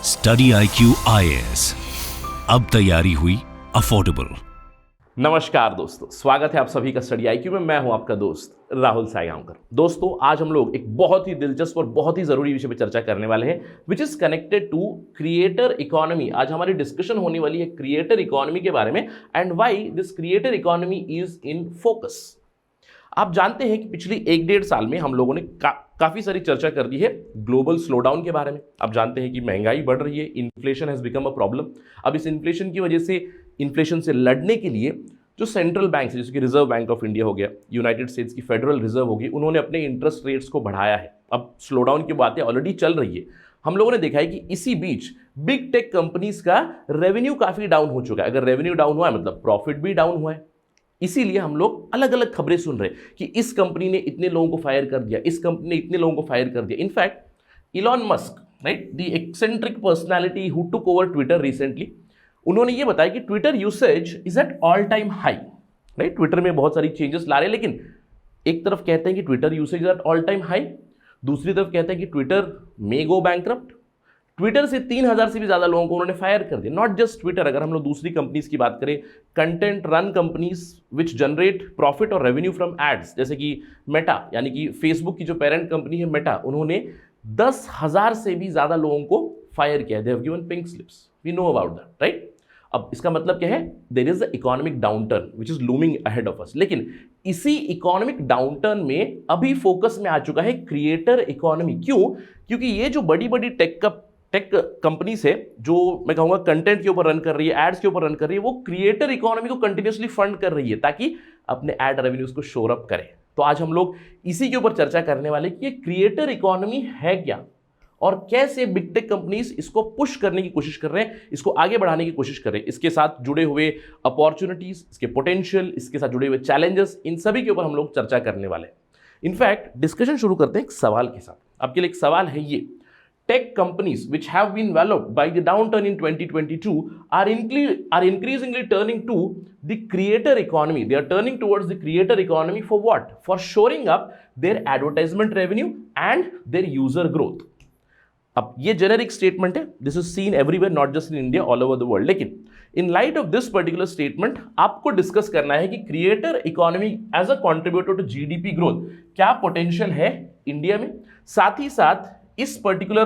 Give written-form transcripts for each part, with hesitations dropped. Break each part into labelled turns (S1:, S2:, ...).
S1: Study IQ IAS, अब तैयारी हुई अफोर्डेबल।
S2: नमस्कार दोस्तों, स्वागत है आप सभी का स्टडी IQ में। मैं हूं आपका दोस्त राहुल सायगांवकर। दोस्तों, आज हम लोग एक बहुत ही दिलचस्प और बहुत ही जरूरी विषय पर चर्चा करने वाले हैं, which is connected to creator economy. आज हमारी डिस्कशन होने वाली है क्रिएटर इकोनॉमी के बारे में and why this creator economy is in focus. आप जानते हैं कि पिछली 1-1.5 साल में हम लोगों ने काफी सारी चर्चा कर दी है ग्लोबल स्लोडाउन के बारे में। आप जानते हैं कि महंगाई बढ़ रही है, inflation has become a problem. अब इस इन्फ्लेशन की वजह से इन्फ्लेशन से लड़ने के लिए जो सेंट्रल बैंक है, जैसे कि रिजर्व बैंक ऑफ इंडिया हो गया, यूनाइटेड स्टेट्स की फेडरल रिजर्व होगी, उन्होंने अपने इंटरेस्ट रेट्स को बढ़ाया है। अब स्लोडाउन की बातें ऑलरेडी चल रही है। हम लोगों ने देखा है कि इसी बीच बिग टेक कंपनीज का रेवेन्यू काफी डाउन हो चुका है। अगर रेवेन्यू डाउन हुआ है मतलब प्रॉफिट भी डाउन हुआ है। इसीलिए हम लोग अलग अलग खबरें सुन रहे हैं कि इस कंपनी ने इतने लोगों को फायर कर दिया, इस कंपनी ने इतने लोगों को फायर कर दिया। In fact Elon Musk, right, the eccentric personality who took over Twitter recently, उन्होंने ये बताया कि Twitter usage is at all time high. Right, Twitter में बहुत सारी चेंजेस ला रहे हैं, लेकिन एक तरफ कहते हैं कि Twitter usage at all time high, दूसरी तरफ कहते हैं कि ट्विटर मे गो बैंकरप्ट। ट्विटर से 3,000 से भी ज्यादा लोगों को उन्होंने फायर कर दिया। नॉट जस्ट ट्विटर, अगर हम लोग दूसरी कंपनीज की बात करें, content run companies which generate profit और रेवेन्यू फ्रॉम एड्स, जैसे कि मेटा, यानी कि फेसबुक की जो पेरेंट कंपनी है मेटा, उन्होंने 10,000 से भी ज्यादा लोगों को फायर किया। They have given pink slips, we know about that, right. अब इसका मतलब क्या है? There is a economic downturn which is looming ahead of us. लेकिन इसी इकोनॉमिक डाउनटर्न में अभी फोकस में आ चुका है क्रिएटर इकोनॉमी। क्यों? क्योंकि ये जो बड़ी बड़ी टेक कंपनीज है, जो मैं कहूंगा कंटेंट के ऊपर रन कर रही है, एड्स के ऊपर रन कर रही है, वो क्रिएटर इकोनॉमी को कंटिन्यूसली फंड कर रही है ताकि अपने एड रेवेन्यूज को शोर अप करे। तो आज हम लोग इसी के ऊपर चर्चा करने वाले कि ये क्रिएटर इकोनॉमी है क्या और कैसे बिग टेक कंपनीज इसको पुश करने की कोशिश कर रहे हैं, इसको आगे बढ़ाने की कोशिश कर रहे हैं, इसके साथ जुड़े हुए अपॉर्चुनिटीज, इसके पोटेंशियल, इसके साथ जुड़े हुए चैलेंजेस, इन सभी के ऊपर हम लोग चर्चा करने वाले हैं। इनफैक्ट डिस्कशन शुरू करते हैं एक सवाल के साथ। आपके लिए एक सवाल है ये: tech companies which have been walloped by the downturn in 2022 are increasingly turning to the creator economy. They are turning towards the creator economy for what? For shoring up their advertisement revenue and their user growth. अब ये generic statement है, this is seen everywhere, not just in India, all over the world. लेकिन in light of this particular statement आपको discuss करना है कि creator economy as a contributor to GDP growth क्या potential है इंडिया में, साथ ही साथ इस पर्टिकुलर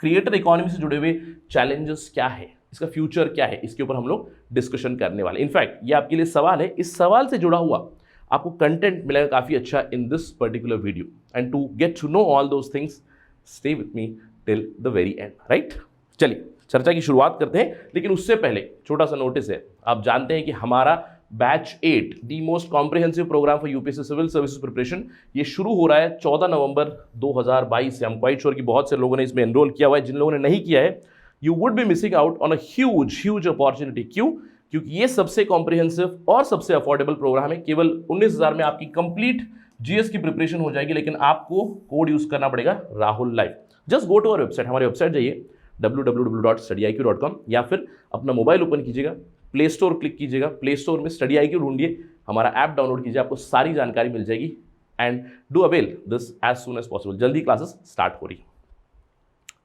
S2: क्रिएटर इकोनॉमी से जुड़े हुए चैलेंजेस क्या है, इसका फ्यूचर क्या है, इसके ऊपर हम लोग डिस्कशन करने वाले। इनफैक्ट ये आपके लिए सवाल है, इस सवाल से जुड़ा हुआ आपको कंटेंट मिलेगा काफी अच्छा in this particular video. And to get to know all those things, stay with me till the very end, right. चलिए चर्चा की शुरुआत करते हैं, लेकिन उससे पहले छोटा सा नोटिस है। आप जानते हैं कि हमारा batch 8 the most comprehensive programme for UPSC civil services preparation, ये शुरू हो रहा है 14 नवंबर 2022 से। हम क्वाइट श्योर कि बहुत से लोगों ने इसमें एनरोल किया हुआ है। जिन लोगों ने नहीं किया है, you would be missing out on a huge opportunity. क्यों? क्योंकि ये सबसे कॉम्प्रिहेंसिव और सबसे अफोर्डेबल प्रोग्राम है। केवल 19,000 में आपकी कंप्लीट जीएस की प्रिपरेशन हो जाएगी, लेकिन आपको कोड यूज करना पड़ेगा Rahul live. Just go to our website, हमारे वेबसाइट जाइए www.studiiq.com, या फिर अपना मोबाइल ओपन कीजिएगा, प्ले स्टोर क्लिक कीजिएगा, प्ले स्टोर में स्टडी IQ ढूंढिए, हमारा ऐप डाउनलोड कीजिए, आपको सारी जानकारी मिल जाएगी। And do avail this as soon as possible. जल्दी क्लासेस स्टार्ट हो रही है।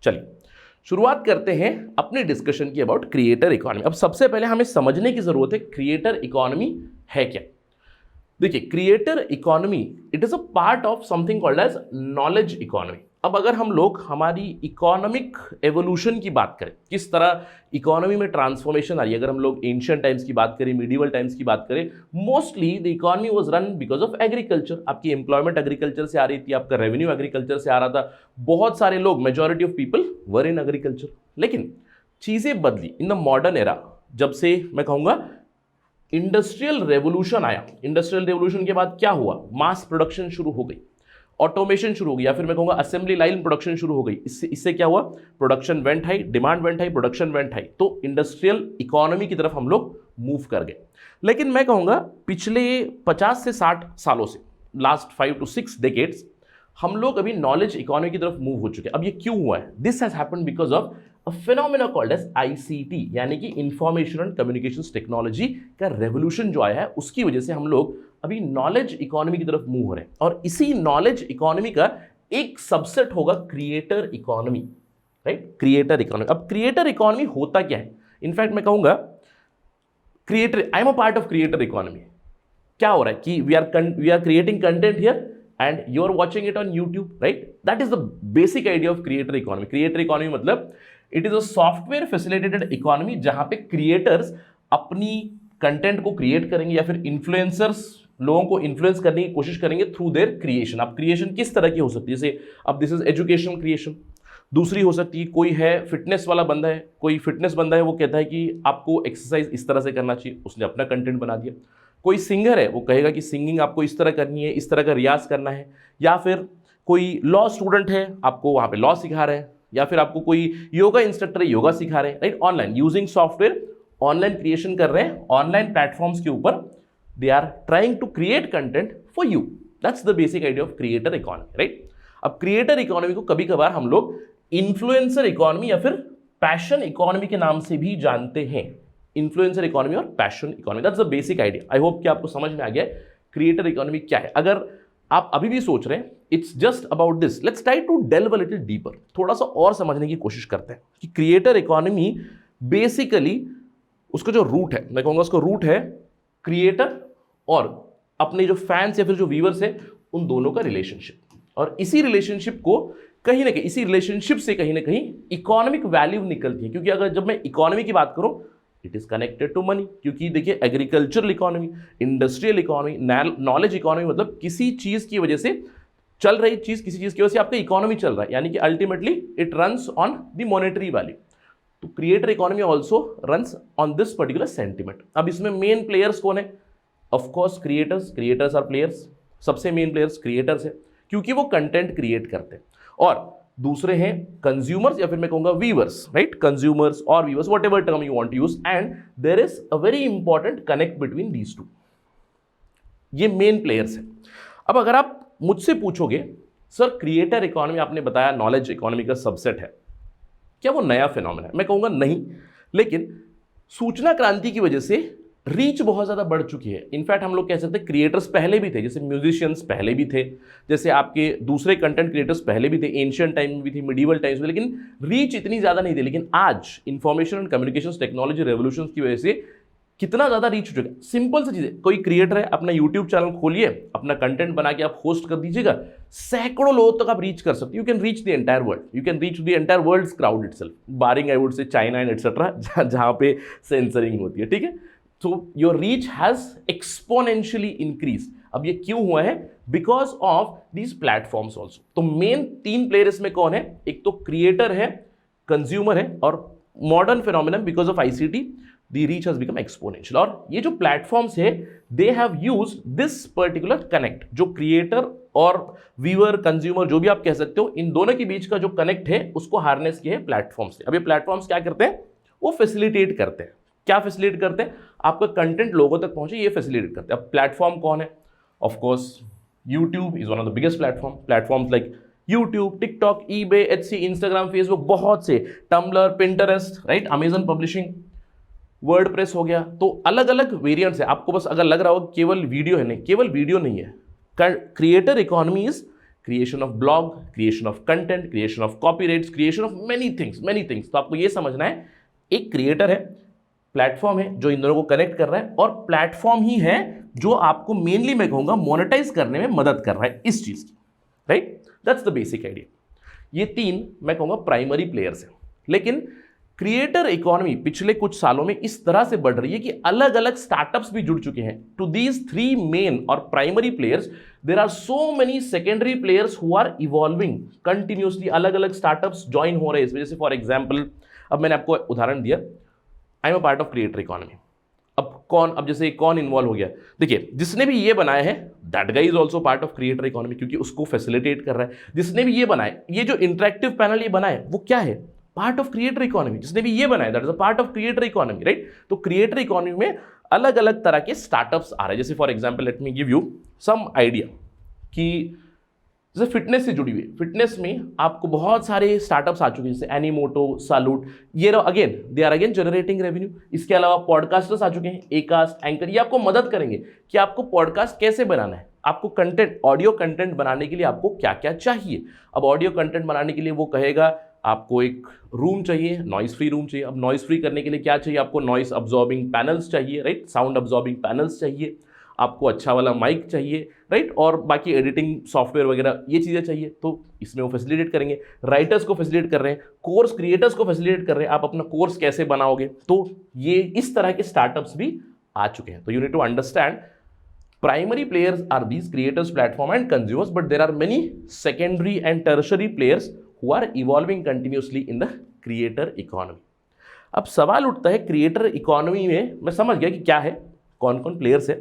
S2: चलिए शुरुआत करते हैं अपने डिस्कशन की अबाउट क्रिएटर इकोनॉमी। अब सबसे पहले हमें समझने की जरूरत है क्रिएटर इकोनॉमी है क्या। देखिए, creator economy it is a part of something called as knowledge economy. अब अगर हम लोग हमारी इकोनॉमिक एवोल्यूशन की बात करें, किस तरह इकोनॉमी में ट्रांसफॉर्मेशन आ रही है, अगर हम लोग एंशिएंट टाइम्स की बात करें, मीडिवल टाइम्स की बात करें, mostly the economy was run because of agriculture. आपकी एम्प्लॉयमेंट एग्रीकल्चर से आ रही थी, आपका रेवेन्यू एग्रीकल्चर से आ रहा था, बहुत सारे लोग, majority of people were in agriculture. लेकिन चीजें बदली इन द मॉडर्न एरा, जब से मैं कहूंगा इंडस्ट्रियल रेवोल्यूशन आया। इंडस्ट्रियल रेवोल्यूशन के बाद क्या हुआ? मास प्रोडक्शन शुरू हो गई, ऑटोमेशन शुरू हो गई, या फिर मैं कहूंगा असेंबली लाइन प्रोडक्शन शुरू हो गई। इससे क्या हुआ? Production went high, demand went high, production went high. तो इंडस्ट्रियल इकोनॉमी की तरफ हम लोग मूव कर गए। लेकिन मैं कहूंगा पिछले 50 से 60 सालों से, लास्ट 5 to 6 डेकेड्स, हम लोग अभी नॉलेज इकोनॉमी की तरफ मूव हो चुके हैं। अब ये क्यों हुआ है? This has happened because of a phenomena called as ICT, यानी कि इंफॉर्मेशन एंड कम्युनिकेशंस टेक्नोलॉजी का रेवोल्यूशन जो आया है, उसकी वजह से हम लोग अभी नॉलेज इकोनॉमी की तरफ मूव हो रहे हैं। और इसी नॉलेज इकोनॉमी का एक सबसेट होगा creator economy. Right, creator economy. अब क्रिएटर इकोनॉमी होता क्या है? इनफैक्ट मैं कहूंगा creator, I am a part of creator economy. क्या हो रहा है कि we are creating content here and you are watching it on YouTube, right? That is the basic idea of creator economy. Creator economy मतलब it is a software facilitated economy जहां पे creators अपनी content को create करेंगे या फिर influencers लोगों को इन्फ्लुएंस करने की कोशिश करेंगे थ्रू देयर क्रिएशन। अब क्रिएशन किस तरह की हो सकती है? जैसे अब दिस इज एजुकेशनल क्रिएशन। दूसरी हो सकती है, कोई है फिटनेस वाला बंदा है, कोई फिटनेस बंदा है, वो कहता है कि आपको एक्सरसाइज इस तरह से करना चाहिए, उसने अपना कंटेंट बना दिया। कोई सिंगर है, वो कहेगा कि सिंगिंग आपको इस तरह करनी है, इस तरह का रियाज करना है। या फिर कोई लॉ स्टूडेंट है, आपको वहाँ पे लॉ सिखा रहे हैं। या फिर आपको कोई योगा इंस्ट्रक्टर है, योगा सिखा रहे हैं, right? Online using software, online creation कर रहे हैं, ऑनलाइन प्लेटफॉर्म्स के ऊपर they are trying to create content for you. That's the basic idea of creator economy, right? अब क्रिएटर इकोनॉमी को कभी कभार हम लोग इन्फ्लुएंसर इकोनॉमी या फिर पैशन इकोनॉमी के नाम से भी जानते हैं। इन्फ्लुएंसर इकोनॉमी और passion economy, that's the basic idea. I hope कि आपको समझ में आ गया क्रिएटर इकोनॉमी क्या है। अगर आप अभी भी सोच रहे हैं it's just about this, let's try to delve a little deeper, थोड़ा सा और समझने की कोशिश करते हैं कि क्रिएटर इकोनॉमी बेसिकली उसका जो रूट है, मैं कहूँगा उसका रूट है क्रिएटर और अपने जो फैंस या फिर जो व्यूअर्स है उन दोनों का रिलेशनशिप। और इसी रिलेशनशिप को कहीं ना कहीं, इसी रिलेशनशिप से कहीं ना कहीं इकोनॉमिक वैल्यू निकलती है। क्योंकि अगर जब मैं इकोनॉमी की बात करूं, it is connected to money. क्योंकि देखिए agricultural economy, industrial economy, knowledge economy, मतलब किसी चीज की वजह से चल रही चीज, किसी चीज की वजह से आपका इकोनॉमी चल रहा है, यानी कि ultimately it runs on the monetary value. तो creator economy also runs on this particular sentiment. अब इसमें मेन प्लेयर्स कौन है? Of course creators are players. सबसे मेन प्लेयर्स क्रिएटर्स है क्योंकि वो कंटेंट क्रिएट करते हैं। और दूसरे हैं कंज्यूमर्स या फिर मैं कहूंगा व्यूअर्स, राइट? कंज्यूमर्स और viewers, whatever term you want to use, and there is a very important connect between these two. ये मेन प्लेयर्स हैं। अब अगर आप मुझसे पूछोगे सर क्रिएटर इकोनॉमी आपने बताया नॉलेज इकोनॉमी का सबसेट है, क्या वो नया फिनोमेना है? मैं कहूंगा नहीं, लेकिन सूचना क्रांति की वजह से रीच बहुत ज़्यादा बढ़ चुकी है। इनफैक्ट हम लोग कह सकते हैं क्रिएटर्स पहले भी थे, जैसे म्यूजिशियंस पहले भी थे, जैसे आपके दूसरे कंटेंट क्रिएटर्स पहले भी थे, एंशिएंट टाइम में भी थे, मिडीवल टाइम्स में, लेकिन रीच इतनी ज़्यादा नहीं थी। लेकिन आज information and communication technology revolution की वजह से कितना ज़्यादा रीच हो चुका है। सिंपल सी चीज़ है, कोई क्रिएटर है, अपना यूट्यूब चैनल खोलिए, अपना कंटेंट बना के आप होस्ट कर दीजिएगा, सैकड़ों लोगों तक आप रीच कर सकते हो। You can reach the entire world, you can reach the entire world's crowd itself, barring I would say China and etcetera, जहाँ पे सेंसरिंग होती है, ठीक है? So your reach has exponentially increased. अब ये क्यों हुआ है? Because of these platforms also. तो मेन तीन प्लेयर इसमें कौन है? एक तो क्रिएटर है, कंज्यूमर है, और modern phenomenon because of ICT the reach has become exponential. और ये जो प्लेटफॉर्म्स है they have used this particular connect, जो क्रिएटर और व्यूअर कंज्यूमर जो भी आप कह सकते हो, इन दोनों के बीच का जो कनेक्ट है उसको हार्नेस किया है प्लेटफॉर्म्स से। अब ये प्लेटफॉर्म्स क्या करते हैं? वो फैसिलिटेट करते हैं। क्या फैसिलिटेट करते हैं? आपका कंटेंट लोगों तक पहुंचे, ये फैसिलिटेट करते हैं। अब प्लेटफॉर्म कौन है? Of course YouTube is one of the biggest platforms like YouTube, TikTok, eBay, Etsy, Instagram, Facebook, बहुत से, Tumblr, Pinterest, right, Amazon publishing, WordPress हो गया। तो अलग अलग वेरिएंट्स है। आपको बस अगर लग रहा हो केवल वीडियो है, नहीं, केवल वीडियो नहीं है। Creator economy is creation of blog, creation of content, creation of copyrights, creation of many things. तो आपको ये समझना है, एक क्रिएटर है, प्लेटफॉर्म है जो इन दोनों को कनेक्ट कर रहा है, और प्लेटफॉर्म ही है जो आपको मेनली मैं कहूंगा मोनेटाइज करने में मदद कर रहा है इस चीज की, right? That's the basic idea. ये तीन मैं कहूंगा प्राइमरी प्लेयर्स हैं। लेकिन क्रिएटर इकोनॉमी पिछले कुछ सालों में इस तरह से बढ़ रही है कि अलग अलग स्टार्टअप्स भी जुड़ चुके हैं। टू दीज थ्री मेन और primary players there are so many secondary players who are evolving continuously. अलग अलग स्टार्टअप्स ज्वाइन हो रहे हैं इस वजह से। फॉर एग्जाम्पल, अब मैंने आपको उदाहरण दिया, आई am a part of creator economy. अब जैसे कौन इन्वॉल्व हो गया? देखिए, जिसने भी ये बनाया है that guy is also part of creator economy, क्योंकि उसको फैसिलिटेट कर रहा है। जिसने भी ये बनाया, ये जो इंटरेक्टिव पैनल ये बनाया, वो क्या है? Part of creator economy. जिसने भी ये बनाया that is a part of creator economy, right? तो क्रिएटर इकोनॉमी में अलग अलग तरह के स्टार्टअप्स आ रहे हैं। जैसे for example, let me give you some idea कि जैसे फिटनेस से जुड़ी हुई, फिटनेस में आपको बहुत सारे स्टार्टअप्स आ चुके हैं, जैसे एनीमोटो, सालूट, ये again they are again generating revenue. इसके अलावा पॉडकास्टर्स आ चुके हैं, एकास्ट, एंकर, ये आपको मदद करेंगे कि आपको पॉडकास्ट कैसे बनाना है, आपको कंटेंट, ऑडियो कंटेंट बनाने के लिए आपको क्या क्या चाहिए। अब ऑडियो कंटेंट बनाने के लिए वो कहेगा आपको एक रूम चाहिए, नॉइस फ्री रूम चाहिए। अब नॉइस फ्री करने के लिए क्या चाहिए आपको? नॉइस अब्जॉर्बिंग पैनल्स चाहिए, राइट, साउंड अब्जॉर्बिंग पैनल्स चाहिए, आपको अच्छा वाला माइक चाहिए, राइट, और बाकी एडिटिंग सॉफ्टवेयर वगैरह ये चीज़ें चाहिए, तो इसमें वो फैसिलिटेट करेंगे। राइटर्स को फैसिलिटेट कर रहे हैं, कोर्स क्रिएटर्स को फैसिलिटेट कर रहे हैं, आप अपना कोर्स कैसे बनाओगे, तो ये इस तरह के स्टार्टअप्स भी आ चुके हैं। तो you need to understand primary players are these creators platform and consumers, but there are many secondary and tertiary players who are evolving continuously in the creator economy. अब सवाल उठता है क्रिएटर इकोनॉमी में, मैं समझ गया कि क्या है, कौन कौन प्लेयर्स है,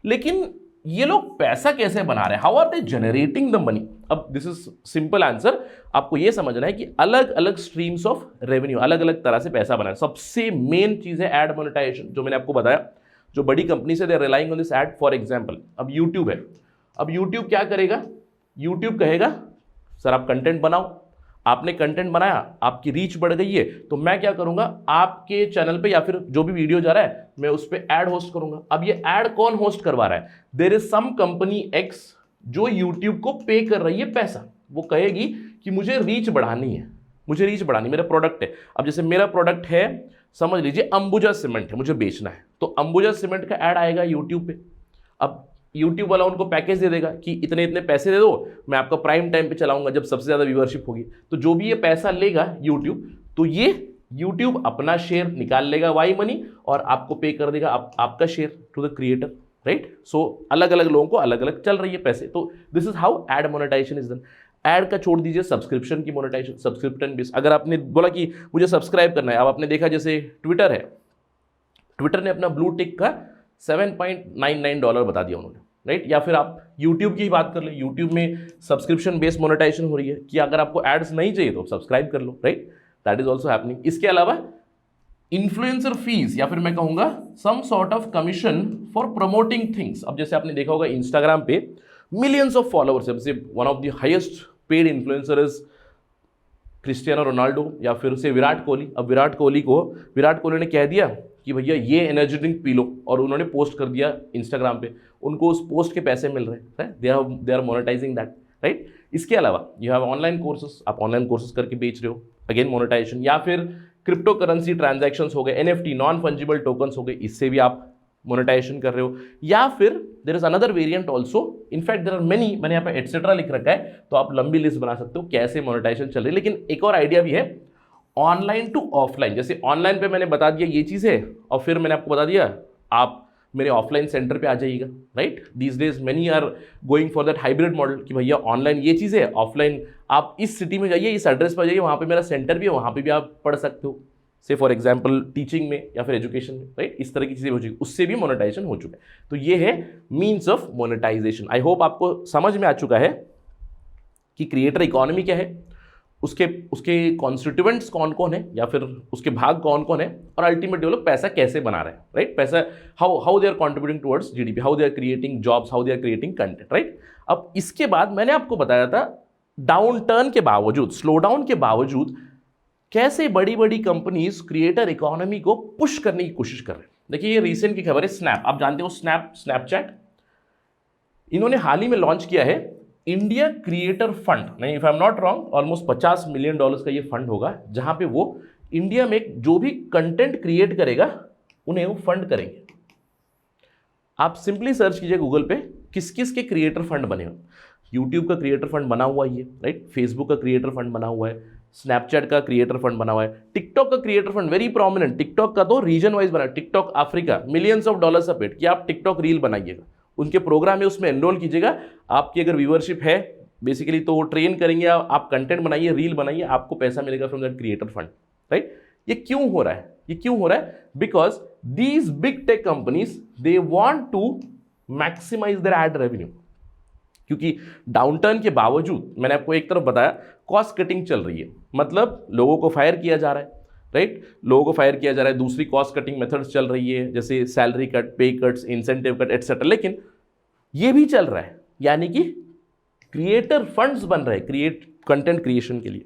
S2: लेकिन ये लोग पैसा कैसे बना रहे हैं? How are they generating the money? अब दिस इज सिंपल आंसर, आपको ये समझना है कि अलग अलग स्ट्रीम्स ऑफ रेवेन्यू, अलग अलग तरह से पैसा बना है। सबसे मेन चीज है एड मोनेटाइजेशन, जो मैंने आपको बताया। जो बड़ी कंपनी से they are relying on this ad. For example अब यूट्यूब है, अब यूट्यूब क्या करेगा? यूट्यूब कहेगा सर आप कंटेंट बनाओ, आपने कंटेंट बनाया, आपकी रीच बढ़ गई है, तो मैं क्या करूंगा, आपके चैनल पे या फिर जो भी वीडियो जा रहा है मैं उस पर ऐड होस्ट करूंगा। अब ये ऐड कौन होस्ट करवा रहा है? There is some company X जो यूट्यूब को पे कर रही है पैसा। वो कहेगी कि मुझे रीच बढ़ानी है, मुझे रीच बढ़ानी, मेरा प्रोडक्ट है। अब जैसे मेरा प्रोडक्ट है, समझ लीजिए अंबुजा सीमेंट है, मुझे बेचना है, तो अंबुजा सीमेंट का ऐड आएगा यूट्यूब पे। अब यूट्यूब वाला उनको पैकेज दे देगा कि इतने इतने पैसे दे दो, मैं आपका प्राइम टाइम पे चलाऊंगा जब सबसे ज़्यादा व्यूअरशिप होगी। तो जो भी ये पैसा लेगा यूट्यूब, तो ये यूट्यूब अपना शेयर निकाल लेगा वाई मनी और आपको पे कर देगा आपका share to the creator, right. So अलग अलग लोगों को अलग अलग चल रही है पैसे। तो this is how ad monetisation is done. Ad का छोड़ दीजिए, सब्सक्रिप्शन की मोनेटाइजेशन, सब्सक्रिप्शन बेस। अगर आपने बोला कि मुझे सब्सक्राइब करना है, अब आपने देखा जैसे ट्विटर है, ट्विटर ने अपना ब्लू टिक का $7.99 बता दिया उन्होंने, राइट। या फिर आप यूट्यूब की ही बात कर ले, यूट्यूब में सब्सक्रिप्शन बेस्ड मोनेटाइजेशन हो रही है कि अगर आपको एड्स नहीं चाहिए तो सब्सक्राइब कर लो, right. That is also happening. इसके अलावा इन्फ्लुएंसर फीस या फिर मैं कहूंगा some sort of commission for promoting things. अब जैसे आपने देखा होगा इंस्टाग्राम पे मिलियंस ऑफ फॉलोअर्स है, जैसे one of the highest paid influencer is Cristiano Ronaldo या फिर से विराट कोहली। अब विराट कोहली ने कह दिया कि भैया ये एनर्जी ड्रिंक पी लो, और उन्होंने पोस्ट कर दिया इंस्टाग्राम पे, उनको उस पोस्ट के पैसे मिल रहे हैं, they are monetising that, right. इसके अलावा यू हैव ऑनलाइन कोर्सेज, आप ऑनलाइन कोर्सेज करके बेच रहे हो, अगेन मोनेटाइजेशन। या फिर क्रिप्टो करेंसी ट्रांजैक्शंस हो गए, एनएफटी नॉन फंजिबल टोकन्स हो गए, इससे भी आप मोनेटाइजेशन कर रहे हो। या फिर there is another variant also, in fact there are many, मैंने यहाँ पे एटसेट्रा लिख रखा है, तो आप लंबी लिस्ट बना सकते हो कैसे मोनेटाइजेशन चल रही है। लेकिन एक और आइडिया भी है, ऑनलाइन टू ऑफलाइन। जैसे ऑनलाइन पे मैंने बता दिया ये चीज़ है, और फिर मैंने आपको बता दिया आप मेरे ऑफलाइन सेंटर पे आ जाइएगा, right. These days many are going for that hybrid model कि भैया ऑनलाइन ये चीज़ है, ऑफलाइन आप इस सिटी में जाइए, इस एड्रेस पर जाइए, वहाँ पे मेरा सेंटर भी है, वहाँ पे भी आप पढ़ सकते हो, से फॉर एग्जाम्पल टीचिंग में या फिर एजुकेशन में, राइट। इस तरह की चीज़ें हो चुकी, उससे भी मोनेटाइजेशन हो चुका है। तो ये है means of monetisation. I hope आपको समझ में आ चुका है कि क्रिएटर इकोनॉमी क्या है, उसके कॉन्स्टिट्यूएंट्स कौन कौन है या फिर उसके भाग कौन कौन है, और अल्टीमेटली लोग पैसा कैसे बना रहे हैं, राइट। पैसा how they are contributing towards GDP, how they are creating jobs, how they are creating content, right. अब इसके बाद मैंने आपको बताया था डाउन टर्न के बावजूद, स्लो डाउन के बावजूद कैसे बड़ी बड़ी कंपनीज क्रिएटर इकोनॉमी को पुश करने की कोशिश कर रहे हैं। देखिए ये रिसेंट की खबर है, स्नैप, आप जानते हो स्नैपचैट, इन्होंने हाल ही में लॉन्च किया है इंडिया क्रिएटर फंड, नहीं if I am not wrong almost $50 million का ये फंड होगा, जहां पे वो इंडिया में जो भी कंटेंट क्रिएट करेगा उन्हें वो फंड करेंगे। आप सिंपली सर्च कीजिए गूगल पे किस किस के क्रिएटर फंड बने हो। यूट्यूब का क्रिएटर फंड बना हुआ है, राइट। फेसबुक का क्रिएटर फंड बना हुआ है, स्नैपचैट का क्रिएटर फंड बना हुआ है, टिकटॉक का creator fund very prominent. TikTok का तो रीजन वाइज बना, TikTok Africa millions of dollars paid कि आप टिकटॉक रील बनाइएगा, उनके प्रोग्राम है उसमें एनरोल कीजिएगा, आपकी अगर व्यूअरशिप है बेसिकली तो वो ट्रेन करेंगे, आप कंटेंट बनाइए, रील बनाइए, आपको पैसा मिलेगा from that creator fund, right. ये क्यों हो रहा है? ये क्यों हो रहा है? Because these big tech companies they want to maximise their ad revenue. क्योंकि डाउनटर्न के बावजूद मैंने आपको एक तरफ बताया कॉस्ट कटिंग चल रही है, मतलब लोगों को फायर किया जा रहा है, राइट। लोगों को फायर किया जा रहा है, दूसरी कॉस्ट कटिंग मेथड्स चल रही है जैसे सैलरी कट, पे कट्स, इंसेंटिव कट एटसेट्रा। लेकिन ये भी चल रहा है, यानी कि क्रिएटर फंड्स बन रहे हैं कंटेंट क्रिएशन के लिए।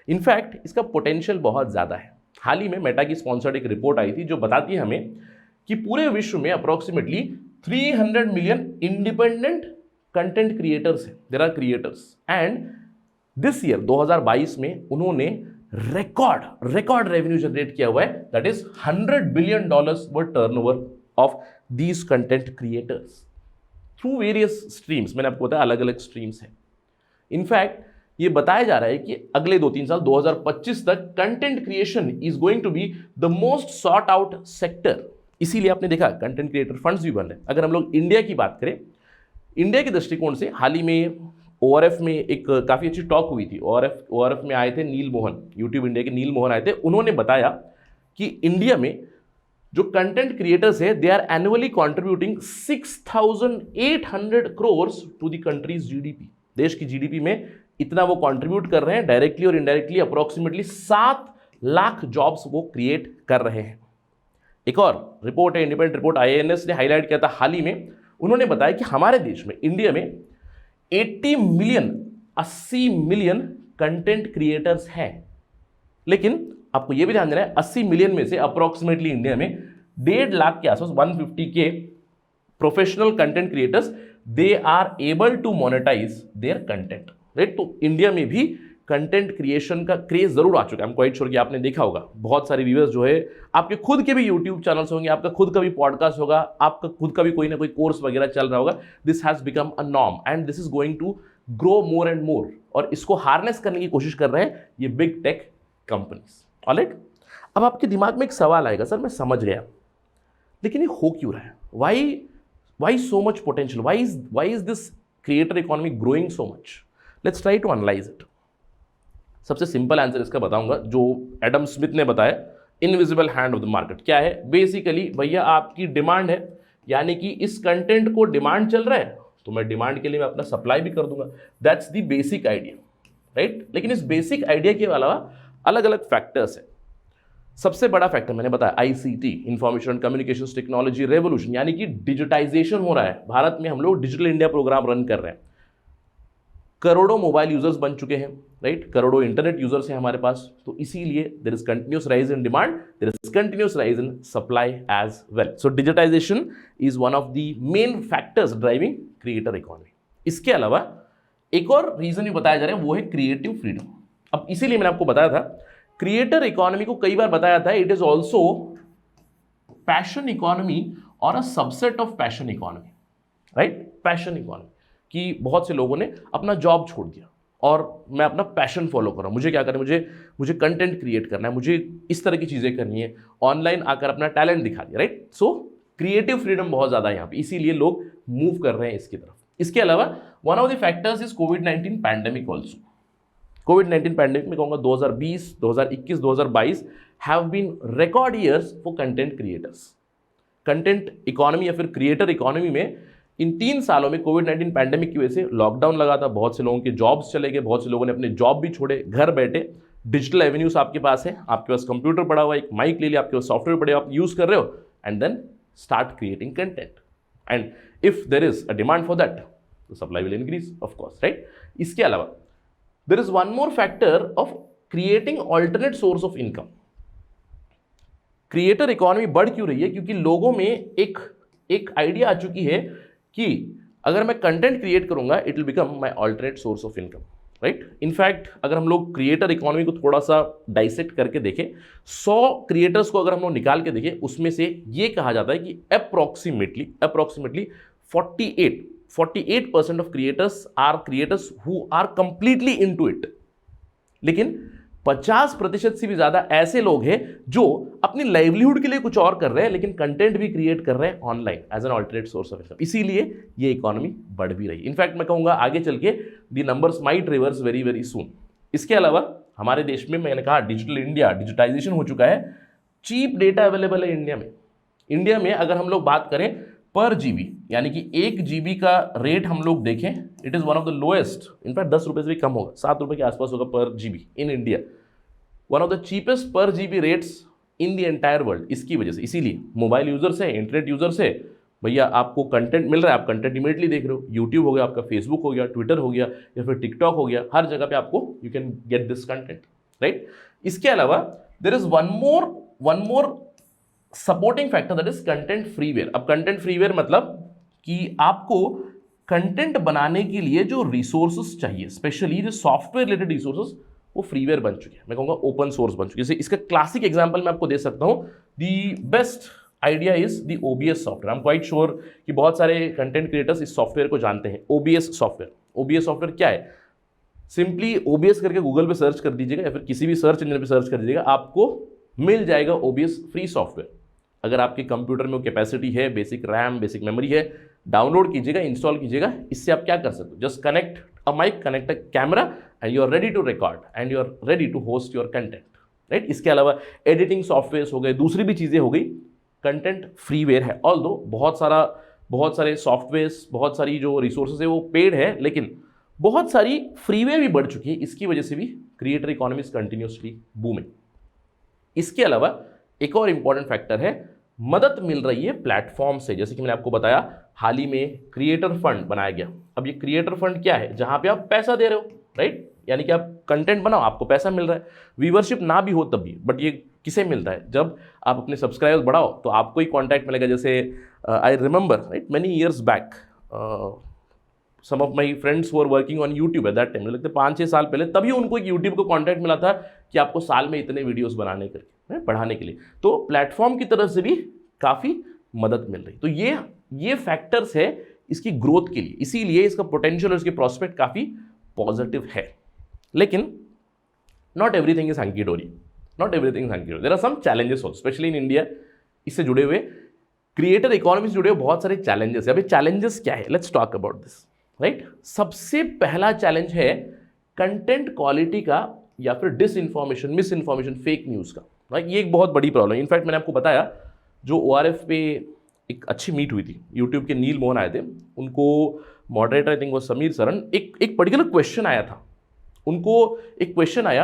S2: इनफैक्ट इसका पोटेंशियल बहुत ज़्यादा है। हाल ही में मेटा की स्पॉन्सर्ड एक रिपोर्ट आई थी जो बताती है हमें कि पूरे विश्व में approximately 300 million independent content creators हैं, there are creators, and this year 2022 में उन्होंने रिकॉर्ड रेवेन्यू जनरेट किया हुआ है, that is $100 billion worth turnover of these content creators through various streams. मैंने आपको बताया अलग अलग स्ट्रीम्स हैं। इनफैक्ट ये बताया जा रहा है कि अगले 2-3 साल 2025 तक content creation is going to be the most sought out sector. इसीलिए आपने देखा कंटेंट क्रिएटर फंड्स भी बन रहे हैं। अगर हम लोग इंडिया की बात करें, इंडिया के दृष्टिकोण से हाल ही में ओआरएफ में एक काफ़ी अच्छी टॉक हुई थी। ओआरएफ में आए थे नील मोहन, यूट्यूब इंडिया के नील मोहन आए थे। उन्होंने बताया कि इंडिया में जो कंटेंट क्रिएटर्स है, they are annually contributing 6,800 crores to the country's GDP. देश की जीडीपी में इतना वो कंट्रीब्यूट कर रहे हैं, डायरेक्टली और इनडायरेक्टली अप्रोक्सीमेटली 7 लाख जॉब्स वो क्रिएट कर रहे हैं। एक और रिपोर्ट है, इंडिपेंडेंट रिपोर्ट आईएएनएस ने हाईलाइट किया था हाल ही में। उन्होंने बताया कि हमारे देश में, इंडिया में 80 मिलियन कंटेंट क्रिएटर्स हैं, लेकिन आपको यह भी ध्यान देना है 80 मिलियन में से अप्रोक्सीमेटली इंडिया में 1.5 लाख के आसपास 150 के professional content creators, they are able to monetise their content, right. तो इंडिया में भी कंटेंट क्रिएशन का क्रेज जरूर आ चुका है। I'm quite sure कि आपने देखा होगा, बहुत सारे व्यूअर्स जो है आपके खुद के भी यूट्यूब चैनल्स होंगे, आपका खुद का भी पॉडकास्ट होगा, आपका खुद का भी कोई ना कोई कोर्स वगैरह चल रहा होगा। This has become a norm and this is going to grow more and more, और इसको हार्नेस करने की कोशिश कर रहे हैं ये बिग टेक कंपनीज। ऑलराइट, अब आपके दिमाग में एक सवाल आएगा, सर मैं समझ गया, लेकिन ये हो क्यों रहा है? Why so much potential? Why is this creator economy growing so much? Let's try to analyse it. सबसे सिंपल आंसर इसका बताऊंगा जो एडम स्मिथ ने बताया, invisible hand of the market. क्या है? बेसिकली भैया आपकी डिमांड है, यानी कि इस कंटेंट को डिमांड चल रहा है तो मैं डिमांड के लिए मैं अपना सप्लाई भी कर दूंगा। That's the basic idea, right. लेकिन इस बेसिक आइडिया के अलावा अलग अलग फैक्टर्स है। सबसे बड़ा फैक्टर मैंने बताया ICT, information communication technology revolution, यानी कि डिजिटाइजेशन हो रहा है। भारत में हम लोग डिजिटल इंडिया प्रोग्राम रन कर रहे हैं, करोड़ों मोबाइल यूजर्स बन चुके हैं, राइट, करोड़ों इंटरनेट यूजर्स हैं हमारे पास। तो इसीलिए there is continuous rise in demand, there is continuous rise in supply as well. So digitisation is one of the main factors driving creator economy. इसके अलावा एक और रीजन भी बताया जा रहा है, वो है क्रिएटिव फ्रीडम। अब इसीलिए मैंने आपको बताया था क्रिएटर इकोनॉमी को कई बार बताया था it is also passion economy और a subset of passion economy, right. Passion economy कि बहुत से लोगों ने अपना जॉब छोड़ दिया और मैं अपना पैशन फॉलो कर रहा हूँ, मुझे क्या करना है, मुझे कंटेंट क्रिएट करना है, मुझे इस तरह की चीज़ें करनी है, ऑनलाइन आकर अपना टैलेंट दिखा दिया, राइट। सो क्रिएटिव फ्रीडम बहुत ज़्यादा है यहाँ पे, इसीलिए लोग मूव कर रहे हैं इसकी तरफ। इसके अलावा one of the factors is कोविड-19 पैंडेमिक ऑल्सो। कोविड-19 पैंडेमिक में कहूँगा 2020, 2021, 2022 have been record years for content creators. Content economy या फिर क्रिएटर इकोनॉमी में इन 3 सालों में कोविड-19 पैंडेमिक की वजह से लॉकडाउन लगा था, बहुत से लोगों के जॉब्स चले गए, बहुत से लोगों ने अपने जॉब भी छोड़े, घर बैठे डिजिटल एवेन्यूज आपके पास है, आपके पास कंप्यूटर पड़ा हुआ है, एक माइक ले लिया, आपके पास सॉफ्टवेयर पड़े, आप यूज कर रहे हो and then start creating content, and if there is a demand for that तो supply will increase of course, right. इसके अलावा there is one more factor of creating alternate source of income. Creator economy बढ़ क्यों रही है? क्योंकि लोगों में एक आइडिया आ चुकी है कि अगर मैं कंटेंट क्रिएट करूंगा it will become my alternate source of income, right. In fact अगर हम लोग क्रिएटर इकोनॉमी को थोड़ा सा डाइसेक्ट करके देखें, 100 क्रिएटर्स को अगर हम लोग निकाल के देखें, उसमें से ये कहा जाता है कि approximately 48% of creators who are completely into it. लेकिन 50% से भी ज्यादा ऐसे लोग हैं जो अपनी लाइवलीहुड के लिए कुछ और कर रहे हैं, लेकिन कंटेंट भी क्रिएट कर रहे हैं online as an alternate source of income. इसीलिए ये इकोनॉमी बढ़ भी रही है। इनफैक्ट मैं कहूंगा आगे चल के the numbers might reverse very very soon. इसके अलावा हमारे देश में मैंने कहा डिजिटल इंडिया, डिजिटाइजेशन हो चुका है, चीप डेटा अवेलेबल है इंडिया में। इंडिया में अगर हम लोग बात करें पर जीबी, यानी कि 1 GB का रेट हम लोग देखें, it is one of the lowest, in fact 10 रुपये से भी कम होगा, 7 रुपये के आसपास होगा per GB in India. One of the cheapest per GB rates in the entire world. इसकी वजह से, इसीलिए मोबाइल यूजर से, इंटरनेट यूजर से भैया आपको कंटेंट मिल रहा है, आप कंटेंट इमीडिएटली देख रहे हो, यूट्यूब हो गया आपका, फेसबुक हो गया, ट्विटर हो गया, या फिर टिकटॉक हो गया, हर जगह पे आपको you can get this content, right. इसके अलावा there is one more supporting factor, that is content freeware. अब कंटेंट फ्रीवेयर मतलब कि आपको कंटेंट बनाने के लिए जो रिसोर्सेस चाहिए, स्पेशली जो सॉफ्टवेयर रिलेटेड रिसोर्सेस, वो फ्रीवेयर बन चुके हैं, मैं कहूँगा ओपन सोर्स बन चुके हैं। इसका क्लासिक एग्जांपल मैं आपको दे सकता हूँ। The best idea is the OBS software. I am quite sure कि बहुत सारे कंटेंट क्रिएटर्स इस सॉफ्टवेयर को जानते हैं। OBS सॉफ्टवेयर, OBS सॉफ्टवेयर क्या है? सिंपली OBS करके गूगल पे सर्च कर दीजिएगा या फिर किसी भी सर्च इंजन पे सर्च कर दीजिएगा, आपको मिल जाएगा OBS फ्री सॉफ्टवेयर। अगर आपके कंप्यूटर में वो कैपेसिटी है, बेसिक रैम, बेसिक मेमोरी है, डाउनलोड कीजिएगा, इंस्टॉल कीजिएगा। इससे आप क्या कर सकते हो? Just connect a mic, connect a camera and you are ready to record and you are ready to host your content, right. इसके अलावा एडिटिंग सॉफ्टवेयर हो गए, दूसरी भी चीज़ें हो गई। कंटेंट फ्रीवेयर है, ऑल्दो बहुत सारे सॉफ्टवेयर्स, बहुत सारी जो रिसोर्सेज है वो पेड है, लेकिन बहुत सारी फ्रीवेयर भी बढ़ चुकी है। इसकी वजह से भी creator economy is continuously booming. इसके अलावा एक और इंपॉर्टेंट फैक्टर है, मदद मिल रही है प्लेटफॉर्म से। जैसे कि मैंने आपको बताया, हाल ही में क्रिएटर फंड बनाया गया। अब ये क्रिएटर फंड क्या है? जहां पे आप पैसा दे रहे हो, राइट, यानी कि आप कंटेंट बनाओ, आपको पैसा मिल रहा है। व्यूवरशिप ना भी हो तब भी, बट ये किसे मिलता है? जब आप अपने सब्सक्राइबर्स बढ़ाओ तो आपको ही कॉन्टैक्ट मिलेगा। जैसे I remember, right, many years back some of my friends were working on YouTube at that time, मुझे लगता है 5-6 साल पहले, तभी उनको एक यूट्यूब को कॉन्टैक्ट मिला था कि आपको साल में इतने वीडियोस बनाने करके, बढ़ाने के लिए। तो प्लेटफॉर्म की तरफ से भी काफ़ी मदद मिल रही। तो ये फैक्टर्स है इसकी ग्रोथ के लिए, इसीलिए इसका पोटेंशियल और इसके प्रोस्पेक्ट काफ़ी पॉजिटिव है। लेकिन not everything is hunky dory, not everything is hunky dory, there are some challenges also, specially in India. इससे जुड़े हुए क्रिएटर इकोनॉमी से जुड़े हुए बहुत सारे चैलेंजेस है। अभी चैलेंजेस क्या है? Let's talk about this, right. सबसे पहला चैलेंज है कंटेंट क्वालिटी का, या फिर disinformation, miss information, fake news का, राइट। ये एक बहुत बड़ी प्रॉब्लम है। इनफैक्ट मैंने आपको बताया, जो ORF पे एक अच्छी मीट हुई थी, यूट्यूब के नील मोहन आए थे, उनको मॉडरेटर आई थिंक वो समीर सरन, एक पर्टिकुलर क्वेश्चन आया था उनको। एक क्वेश्चन आया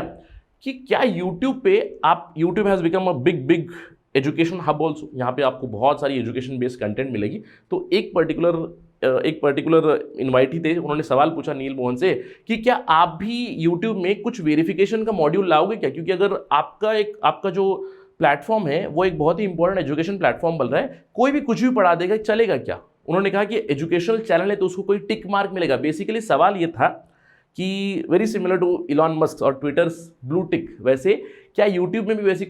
S2: कि क्या यूट्यूब पे YouTube has become a big education hub also, यहाँ पे आपको बहुत सारी एजुकेशन बेस्ड कंटेंट मिलेगी। तो एक पर्टिकुलर इन्वाइटी थे, उन्होंने सवाल पूछा नील मोहन से कि क्या आप भी यूट्यूब में कुछ वेरिफिकेशन का मॉड्यूल लाओगे क्या? क्योंकि अगर आपका जो प्लेटफॉर्म है वो एक बहुत ही इंपॉर्टेंट एजुकेशन प्लेटफॉर्म बन रहा है, कोई भी कुछ भी पढ़ा देगा, चलेगा क्या? उन्होंने कहा कि एजुकेशनल चैनल है तो उसको कोई टिक मार्क मिलेगा। बेसिकली सवाल ये था कि very similar to Elon Musk और ट्विटर्स ब्लू टिक, वैसे क्या यूट्यूब में भी वैसी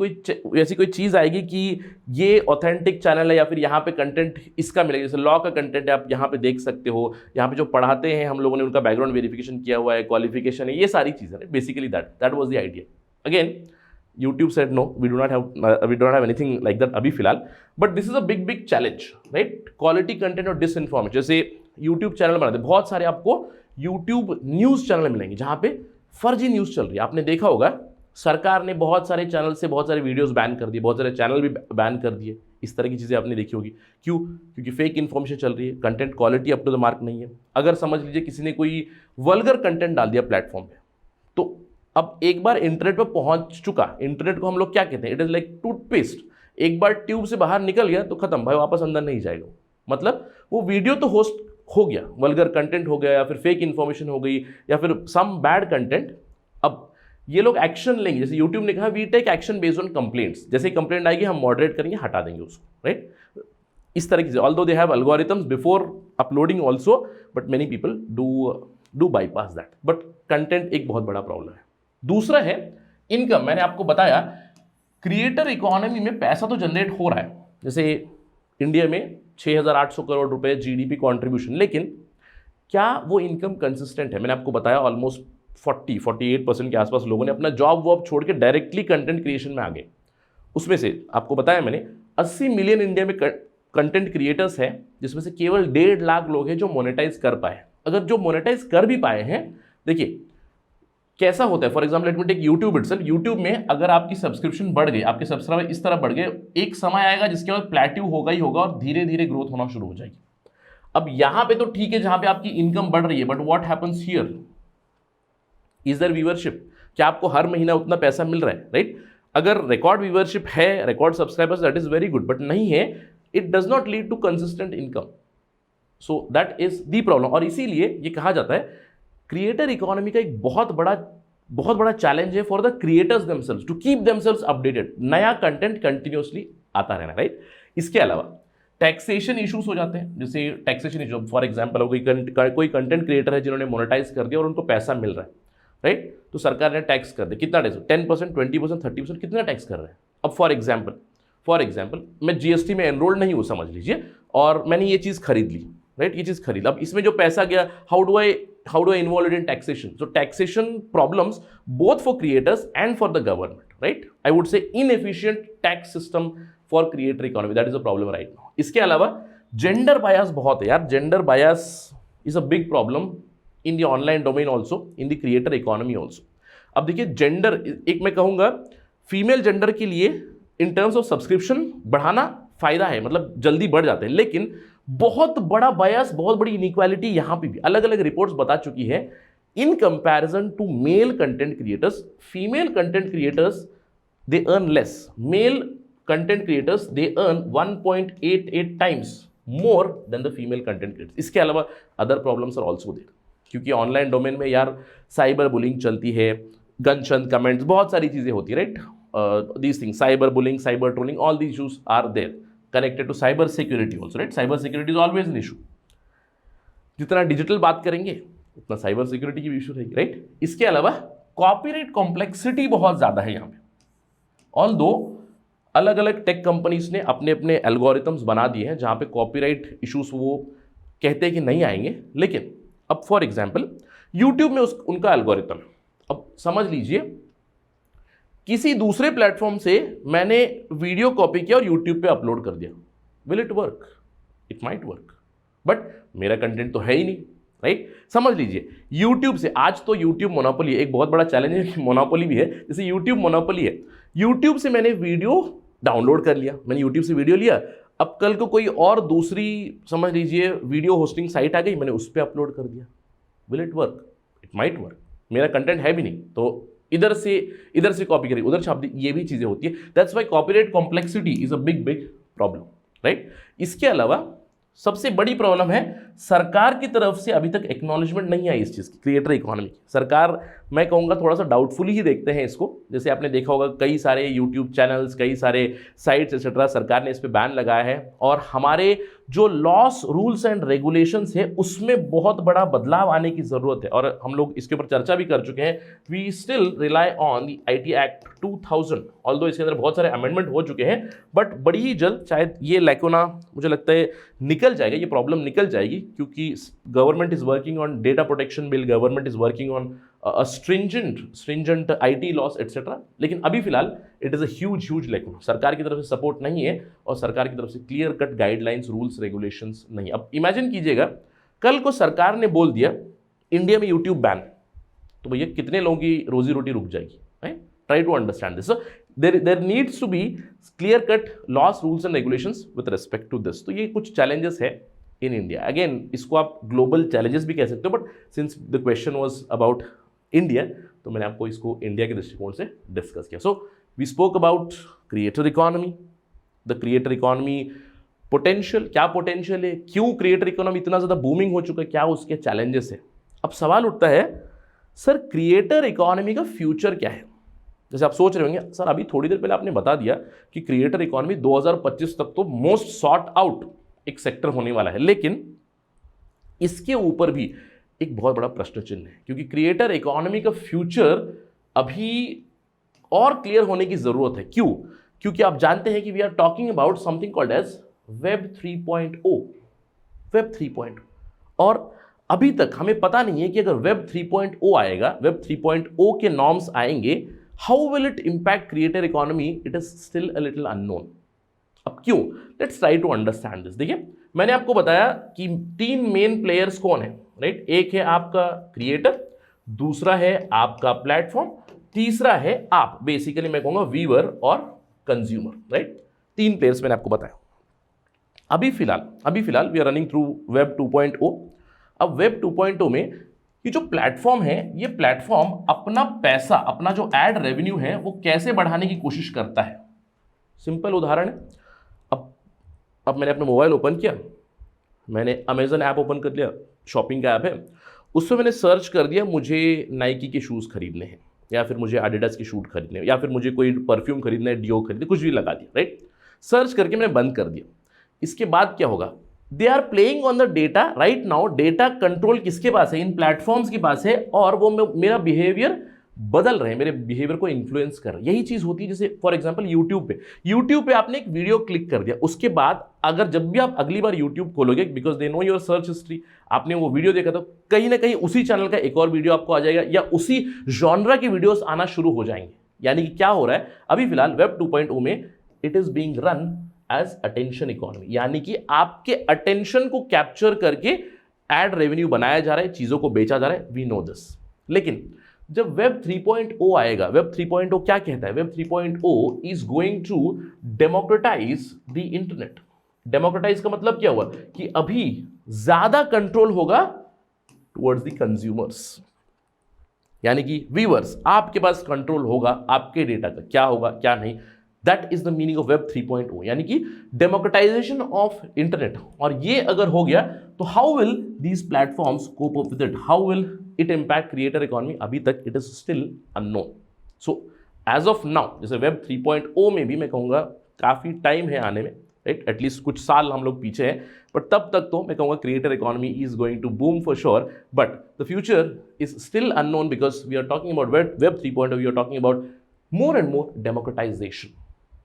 S2: कोई चीज़ आएगी कि ये ऑथेंटिक चैनल है, या फिर यहाँ पे कंटेंट इसका मिलेगा? जैसे लॉ का कंटेंट है, आप यहाँ पे देख सकते हो, यहाँ पे जो पढ़ाते हैं हम लोगों ने उनका बैकग्राउंड वेरिफिकेशन किया हुआ है, क्वालिफिकेशन है, ये सारी चीज़ें। Basically that was the idea. Again YouTube said no, we don't have anything like that अभी फिलहाल, but this is a big challenge, right? Quality content और disinformation। जैसे YouTube चैनल बनाते, बहुत सारे आपको YouTube न्यूज़ चैनल मिलेंगे जहाँ पे फर्जी न्यूज़ चल रही है। आपने देखा होगा, सरकार ने बहुत सारे चैनल से बहुत सारे वीडियोस बैन कर दिए, बहुत सारे चैनल भी बैन कर दिए। इस तरह की चीज़ें आपने देखी होगी। क्यों? क्योंकि फेक इन्फॉर्मेशन चल रही है, content quality up to the mark नहीं है। अगर समझ लीजिए किसी ने कोई वल्गर कंटेंट डाल दिया प्लेटफॉर्म पे, तो अब एक बार इंटरनेट पर पहुंच चुका, इंटरनेट को हम लोग क्या कहते हैं, इट इज लाइक टूथपेस्ट, एक बार ट्यूब से बाहर निकल गया तो खत्म भाई, वापस अंदर नहीं जाएगा। मतलब वो वीडियो तो होस्ट हो गया, वल्गर कंटेंट हो गया, या फिर फेक इन्फॉर्मेशन हो गई, या फिर सम बैड कंटेंट। अब ये लोग एक्शन लेंगे। जैसे यूट्यूब ने कहा we take action based on complaints, जैसे कंप्लेंट आएगी हम मॉडरेट करेंगे, हटा देंगे उसको, राइट। इस तरह की, although they have algorithms before uploading also, but many people do bypass that. But content एक बहुत बड़ा प्रॉब्लम है। दूसरा है इनकम। मैंने आपको बताया क्रिएटर इकोनॉमी में पैसा तो जनरेट हो रहा है, जैसे इंडिया में 6,800 करोड़ रुपए GDP कंट्रीब्यूशन, लेकिन क्या वो इनकम कंसिस्टेंट है? मैंने आपको बताया ऑलमोस्ट 48% के आसपास लोगों ने अपना जॉब वॉब छोड़ के डायरेक्टली कंटेंट क्रिएशन में आ गए। उसमें से आपको बताया मैंने 80 मिलियन इंडिया में कंटेंट क्रिएटर्स हैं, जिसमें से केवल 1.5 लाख लोग हैं जो मोनेटाइज कर पाए। अगर जो मोनेटाइज कर भी पाए हैं, देखिए कैसा होता है। For example let me take YouTube itself. YouTube में अगर आपकी सब्सक्रिप्शन बढ़ गई, आपके सब्सक्राइबर इस तरह बढ़ गए, एक समय आएगा जिसके बाद प्लेट्यू होगा ही होगा और धीरे धीरे ग्रोथ होना शुरू हो जाएगी। अब यहां पे तो ठीक है जहां पे आपकी इनकम बढ़ रही है, but what happens here? Is there viewership? क्या आपको हर महीना उतना पैसा मिल रहा है, राइट? अगर रिकॉर्ड व्यूअरशिप है, record subscribers, that is very good, but नहीं है, it does not lead to consistent income. So that is the problem. और इसीलिए ये कहा जाता है क्रिएटर इकोनॉमी का एक बहुत बड़ा चैलेंज है for the creators themselves to keep themselves updated. नया कंटेंट कंटिन्यूअसली आता रहना, राइट? इसके अलावा टैक्सेशन इश्यूज हो जाते हैं, जैसे टैक्सेशन इशू फॉर एग्जांपल हो कोई कंटेंट क्रिएटर है जिन्होंने मोनेटाइज कर दिया और उनको पैसा मिल रहा है, राइट, तो सरकार ने टैक्स कर दिया, कितना टैक्स, 10%, 20%, 30%, कितना टैक्स कर रहे हैं। अब फॉर एग्जाम्पल मैं जीएसटी में एनरोल्ड नहीं हूँ समझ लीजिए, और मैंने ये चीज़ खरीद ली, राइट, ये चीज़ खरीद, अब इसमें जो पैसा गया, how do I involve in taxation, so taxation problems both for creators and for the government, right, I would से inefficient tax system for creator economy, that is a problem right now. इसके अलावा gender bias बहुत है यार, gender bias is a big problem in the online domain also, in the creator economy also. अब देखिए gender, एक मैं कहूँगा फीमेल जेंडर के लिए इन टर्म्स ऑफ सब्सक्रिप्शन बढ़ाना फायदा है, मतलब जल्दी बढ़ जाते हैं, लेकिन बहुत बड़ा बायस, बहुत बड़ी इनइक्वालिटी यहाँ पे भी अलग अलग रिपोर्ट्स बता चुकी है। In comparison to male content creators, female content creators they earn less, male content creators they earn 1.88 times more than the female content creators. इसके अलावा other problems are also there, क्योंकि ऑनलाइन डोमेन में यार cyber bullying चलती है, गनशन comments, बहुत सारी चीज़ें होती है, right, these things, cyber bullying, cyber trolling, all these issues are there connected to cyber security also, right? Cyber security is always an issue. जितना डिजिटल बात करेंगे उतना साइबर सिक्योरिटी की भी इशू रहेगी, राइट। इसके अलावा कॉपीराइट कॉम्प्लेक्सिटी बहुत ज़्यादा है यहाँ पे, ऑल्दो अलग अलग टेक कंपनीज ने अपने अपने एल्गोरिथम्स बना दिए हैं जहाँ पे कॉपीराइट इश्यूज वो कहते हैं कि नहीं आएंगे, लेकिन अब फॉर एग्जाम्पल यूट्यूब में उनका एल्गोरिथम, अब समझ लीजिए किसी दूसरे प्लेटफॉर्म से मैंने वीडियो कॉपी किया और यूट्यूब पे अपलोड कर दिया, will it work? It might work, but मेरा कंटेंट तो है ही नहीं, राइट। समझ लीजिए यूट्यूब से, आज तो यूट्यूब मोनोपोली है, एक बहुत बड़ा चैलेंज है कि मोनोपोली भी है, जैसे यूट्यूब मोनोपोली है, यूट्यूब से मैंने वीडियो डाउनलोड कर लिया, मैंने यूट्यूब से वीडियो लिया, अब कल को कोई और दूसरी समझ लीजिए वीडियो होस्टिंग साइट आ गई, मैंने उस पर अपलोड कर दिया, will it work? It might work, मेरा कंटेंट है भी नहीं, तो इधर से कॉपी करें, उधर छाप दी, ये भी चीजें होती है। That's why copyright complexity is a big problem, right. इसके अलावा सबसे बड़ी प्रॉब्लम है सरकार की तरफ से अभी तक एक्नॉलेजमेंट नहीं आई इस चीज़ की, क्रिएटर इकोनॉमी की। सरकार मैं कहूँगा थोड़ा सा डाउटफुली ही देखते हैं इसको, जैसे आपने देखा होगा कई सारे यूट्यूब चैनल्स, कई सारे साइट्स एक्सेट्रा सरकार ने इस पर बैन लगाया है, और हमारे जो लॉस, रूल्स एंड रेगुलेशंस है उसमें बहुत बड़ा बदलाव आने की ज़रूरत है, और हम लोग इसके ऊपर चर्चा भी कर चुके हैं। We still rely on the IT act 2000, although इसके अंदर बहुत सारे अमेंडमेंट हो चुके हैं, बट बड़ी ही जल्द शायद ये लैकुना मुझे लगता है निकल जाएगा, ये प्रॉब्लम निकल जाएगी, क्योंकि government is working on data protection bill, government is working on stringent IT loss etcetera, लेकिन अभी फिलहाल it is a huge lacuna, सरकार की तरफ से सपोर्ट नहीं है और सरकार की तरफ से clear cut guidelines, rules, regulations नहीं। अब इमेजिन कीजिएगा कल को सरकार ने बोल दिया इंडिया में यूट्यूब बैन, तो भैया कितने लोगों की रोजी रोटी रुक जाएगी, right. Try to understand this, there needs to be clear cut laws, rules and regulations with respect to this. तो ये कुछ चैलेंजेस है इन इंडिया, अगेन इसको आप ग्लोबल चैलेंजेस भी कह सकते हो, but since the question was about India, तो मैंने आपको इसको इंडिया के दृष्टिकोण से डिस्कस किया। So we spoke about creator economy, the creator economy potential, क्या पोटेंशियल है, क्यों क्रिएटर इकोनॉमी इतना ज़्यादा बूमिंग हो चुका है, क्या उसके चैलेंजेस है। अब सवाल उठता है सर क्रिएटर इकोनॉमी का फ्यूचर क्या है। जैसे आप सोच रहे होंगे सर अभी थोड़ी देर पहले आपने बता दिया कि क्रिएटर इकोनॉमी 2025 तक तो मोस्ट सॉर्ट आउट एक सेक्टर होने वाला है, लेकिन इसके ऊपर भी एक बहुत बड़ा प्रश्न चिन्ह है, क्योंकि क्रिएटर इकोनॉमी का फ्यूचर अभी और क्लियर होने की जरूरत है। क्यों? क्योंकि आप जानते हैं कि we are talking about something called as web 3.0, web 3.0, और अभी तक हमें पता नहीं है कि अगर वेब 3.0 आएगा, वेब 3.0 के नॉर्म्स आएंगे, how will it impact creator economy, it is still a little unknown. अब क्यों? Let's try to understand this. देखिए मैंने आपको बताया कि 3 मेन प्लेयर्स कौन है, राइट। एक है आपका क्रिएटर, दूसरा है आपका प्लेटफॉर्म, तीसरा है आप, बेसिकली मैं कहूंगा व्यूअर और कंज्यूमर, राइट। 3 प्लेयर्स मैंने आपको बताया। अभी फिलहाल we are running through web 2.0। अब वेब 2.0 में ये जो प्लेटफॉर्म है, ये प्लेटफॉर्म अपना पैसा, अपना जो एड रेवेन्यू है वो कैसे बढ़ाने की कोशिश करता है। सिंपल उदाहरण है, अब मैंने अपना मोबाइल ओपन किया, मैंने अमेजन ऐप ओपन कर लिया, शॉपिंग का ऐप है, उसमें मैंने सर्च कर दिया मुझे नाइकी के शूज़ खरीदने हैं, या फिर मुझे एडिडास के शूट खरीदने हैं, या फिर मुझे कोई परफ्यूम खरीदना है, डिओ खरीदना, कुछ भी लगा दिया, राइट। सर्च करके मैंने बंद कर दिया। इसके बाद क्या होगा, they are playing on the data right now. Data control किसके पास है, इन प्लेटफॉर्म्स के पास है, और वो मेरा बिहेवियर बदल रहे हैं, मेरे बिहेवियर को इन्फ्लुएंस कर रहे हैं। यही चीज होती है जैसे फॉर एग्जांपल यूट्यूब पे आपने एक वीडियो क्लिक कर दिया, उसके बाद अगर जब भी आप अगली बार यूट्यूब खोलोगे, because they know your search history, आपने वो वीडियो देखा तो कहीं ना कहीं उसी चैनल का एक और वीडियो आपको आ जाएगा, या उसी जॉनरा की वीडियोस आना शुरू हो जाएंगे। यानी कि क्या हो रहा है अभी फिलहाल वेब 2.0 में, it is being run as attention economy, यानी कि आपके अटेंशन को कैप्चर करके एड रेवेन्यू बनाया जा रहा है, चीजों को बेचा जा रहा है, वी नो दिस। लेकिन जब वेब 3.0 आएगा, वेब 3.0 क्या कहता है, web 3.0 is going to democratize the internet. Democratize का मतलब क्या हुआ कि अभी ज्यादा कंट्रोल होगा टुवर्ड्स द कंज्यूमर्स, यानी कि व्यूअर्स, आपके पास कंट्रोल होगा आपके डेटा का, क्या होगा क्या नहीं। That is the meaning of web 3.0, यानी कि डेमोक्रेटाइजेशन ऑफ इंटरनेट। और ये अगर हो गया तो how will these platforms cope up with it, how will it impact creator economy, अभी तक it is still unknown. So as of now, जैसे वेब 3.0 में भी मैं कहूँगा काफ़ी टाइम है आने में, राइट, एटलीस्ट कुछ साल हम लोग पीछे हैं, बट तब तक तो मैं कहूँगा creator economy is going to boom for sure, but the future is still unknown because we are talking about web 3.0, we are talking about more and more democratization,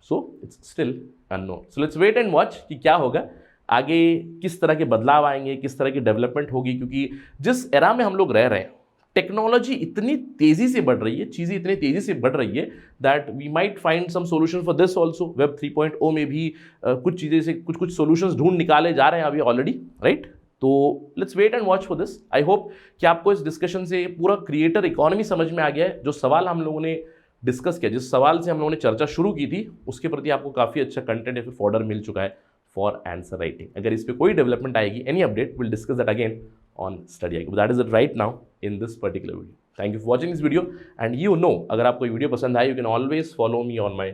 S2: so it's still unknown. So let's wait and watch कि क्या होगा आगे, किस तरह के बदलाव आएंगे, किस तरह की डेवलपमेंट होगी, क्योंकि जिस एरा में हम लोग रह रहे हैं, टेक्नोलॉजी इतनी तेजी से बढ़ रही है, चीज़ें इतनी तेजी से बढ़ रही है that we might find some solution for this also. Web 3.0 में भी कुछ चीज़ें से कुछ सॉल्यूशंस ढूंढ निकाले जा रहे हैं अभी ऑलरेडी, राइट। तो let's wait and watch for this. I hope कि आपको इस डिस्कशन से पूरा क्रिएटर इकोनॉमी समझ में आ गया है। जो सवाल हम लोगों ने डिस्कस किया, जिस सवाल से हम लोगों ने चर्चा शुरू की थी, उसके प्रति आपको काफ़ी अच्छा कंटेंट या फिर फॉर्डर मिल चुका है फॉर आंसर राइटिंग। अगर इस पर कोई डेवलपमेंट आएगी, any update, will discuss that again on study IQ. That is it right now in this particular video. Thank you for watching this video and you know, अगर आपको ये video पसंद आए, you can always follow me on my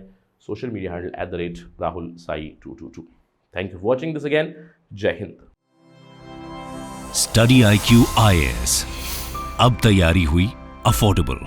S2: social media handle @RahulSai222। Thank you for watching this again. जय Hind.
S1: Study IQ IAS, अब तैयारी हुई affordable.